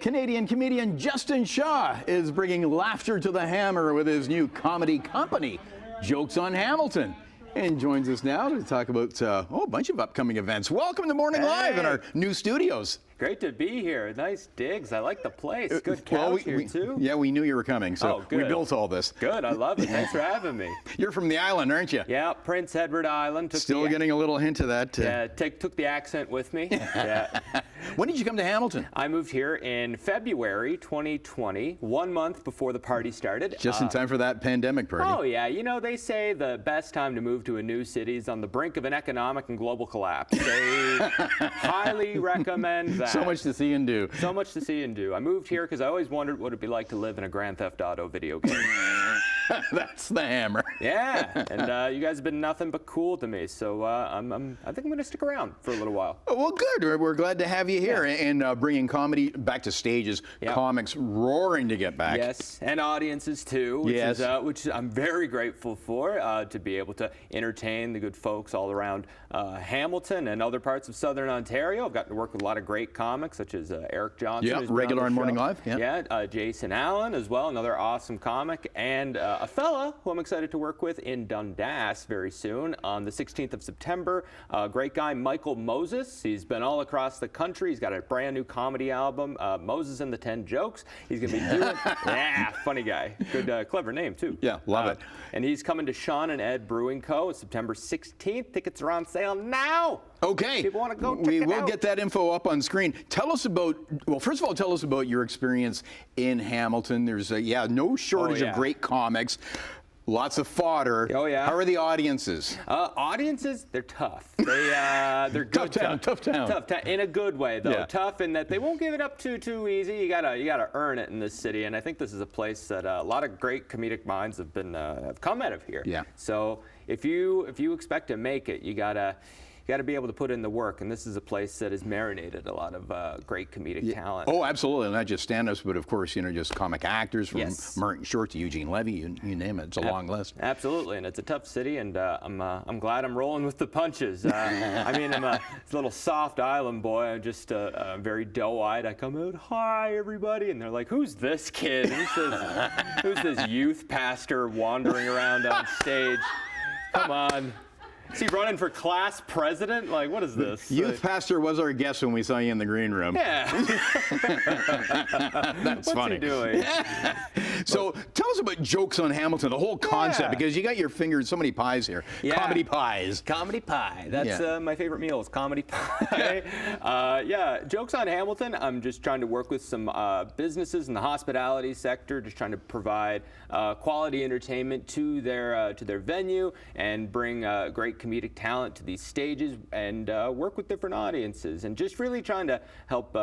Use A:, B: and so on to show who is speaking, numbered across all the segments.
A: Canadian comedian Justin Shaw is bringing laughter to the hammer with his new comedy company, Jokes on Hamilton, and joins us now to talk about a bunch of upcoming events. Welcome to Morning Live in our new studios.
B: Great to be here. Nice digs. I like the place. Good couch here, too.
A: Yeah, we knew you were coming, so we built all this.
B: Good. I love it. Thanks for having me.
A: You're from the island, aren't you?
B: Yeah, Prince Edward Island.
A: Still getting a little hint of that.
B: Yeah, took the accent with me. Yeah.
A: When did you come to Hamilton?
B: I moved here in February 2020, 1 month before the party started.
A: Just in time for that pandemic party.
B: Oh, yeah. You know, they say the best time to move to a new city is on the brink of an economic and global collapse. They highly recommend that.
A: So much to see and do.
B: So much to see and do. I moved here because I always wondered what it'd be like to live in a Grand Theft Auto video game.
A: That's the hammer.
B: Yeah, and you guys have been nothing but cool to me, so I think I'm going to stick around for a little while.
A: Well, good. We're glad to have you here and bringing comedy back to stages. Yep. Comics roaring to get back.
B: Yes, and audiences too, which I'm very grateful for, to be able to entertain the good folks all around Hamilton and other parts of Southern Ontario. I've gotten to work with a lot of great comics, such as Eric Johnson.
A: Yeah, regular on Morning Live.
B: Yeah, Jason Allen as well, another awesome comic, and a fella who I'm excited to work with in Dundas very soon on the 16th of September. Great guy, Michael Moses. He's been all across the country. He's got a brand new comedy album, Moses and the 10 Jokes. He's going to be doing funny guy. Good, clever name, too.
A: Yeah, love it.
B: And he's coming to Sean and Ed Brewing Co. September 16th. Tickets are on sale now.
A: Okay.
B: People want to go check
A: We
B: it
A: will
B: out.
A: get that info up on screen. Tell us about, well, first of all, tell us about your experience in Hamilton. There's, no shortage of great comics. Lots of fodder.
B: Oh, yeah.
A: How are the audiences?
B: Audiences, they're tough. They're good.
A: Tough town.
B: In a good way, though.
A: Yeah.
B: Tough in that they won't give it up too easy. You gotta earn it in this city, and I think this is a place that a lot of great comedic minds have come out of here.
A: Yeah.
B: So if you expect to make it, you gotta be able to put in the work, and this is a place that has marinated a lot of great comedic talent.
A: Oh, absolutely, not just stand-ups, but of course, just comic actors from Martin Short to Eugene Levy, you name it. It's a long list.
B: Absolutely, and it's a tough city, and I'm glad I'm rolling with the punches. I'm a little soft island boy. I'm just very doe-eyed. I come out, hi everybody, and they're like, who's this kid? Who's this youth pastor wandering around on stage? Come on. Is he running for class president? Like, what is this?
A: Youth pastor was our guest when we saw you in the green room.
B: Yeah.
A: That's funny.
B: What's he doing?
A: So tell us about Jokes on Hamilton, the whole concept, because you got your finger in so many pies here.
B: Yeah.
A: Comedy pies.
B: Comedy pie. That's my favorite meal is comedy pie. Jokes on Hamilton. I'm just trying to work with some businesses in the hospitality sector, just trying to provide quality entertainment to their venue and bring great comedic talent to these stages and work with different audiences, and just really trying to help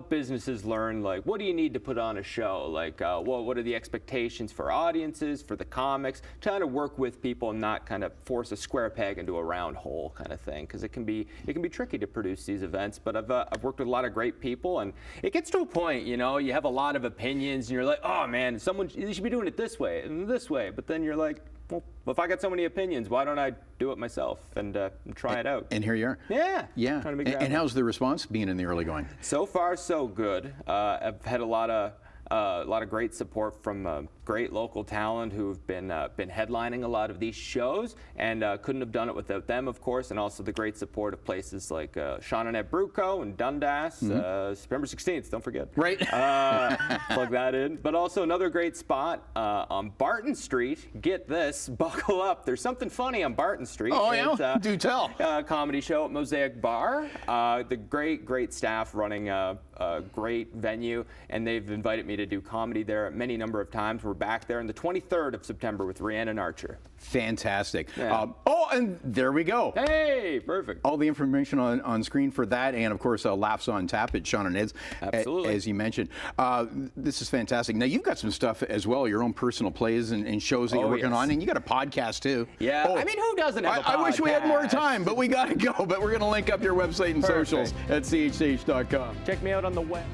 B: businesses learn, like, what do you need to put on a show, like what are the expectations for audiences, for the comics, trying to work with people and not kind of force a square peg into a round hole kind of thing, because it can be tricky to produce these events. But I've worked with a lot of great people, and it gets to a point, you have a lot of opinions, and you're like, oh man, you should be doing it this way and this way, but then you're like, well, if I got so many opinions, why don't I do it myself and try it out?
A: And here you are.
B: Yeah.
A: Yeah. And how's the response being in the early going?
B: So far, so good. I've had a lot of great support from great local talent who've been headlining a lot of these shows, and couldn't have done it without them, of course, and also the great support of places like Sean and Ed Bruco and Dundas, September 16th, don't forget.
A: Right.
B: Plug that in. But also another great spot on Barton Street. Get this, buckle up. There's something funny on Barton Street.
A: Oh, yeah? Do tell.
B: Comedy show at Mosaic Bar. The great staff running a great venue, and they've invited me to do comedy there many number of times. We're back there on the 23rd of September with Rhiannon Archer.
A: Fantastic.
B: Yeah.
A: And there we go.
B: Hey, perfect.
A: All the information on screen for that, and of course, Laughs on Tap at Sean and Ed's.
B: Absolutely.
A: As you mentioned. This is fantastic. Now, you've got some stuff as well, your own personal plays and shows that you're working on, and you got a podcast too.
B: Yeah. I mean, who doesn't have a podcast?
A: I wish we had more time, but we got to go. But we're going to link up your website and socials at chch.com.
B: Check me out on the web.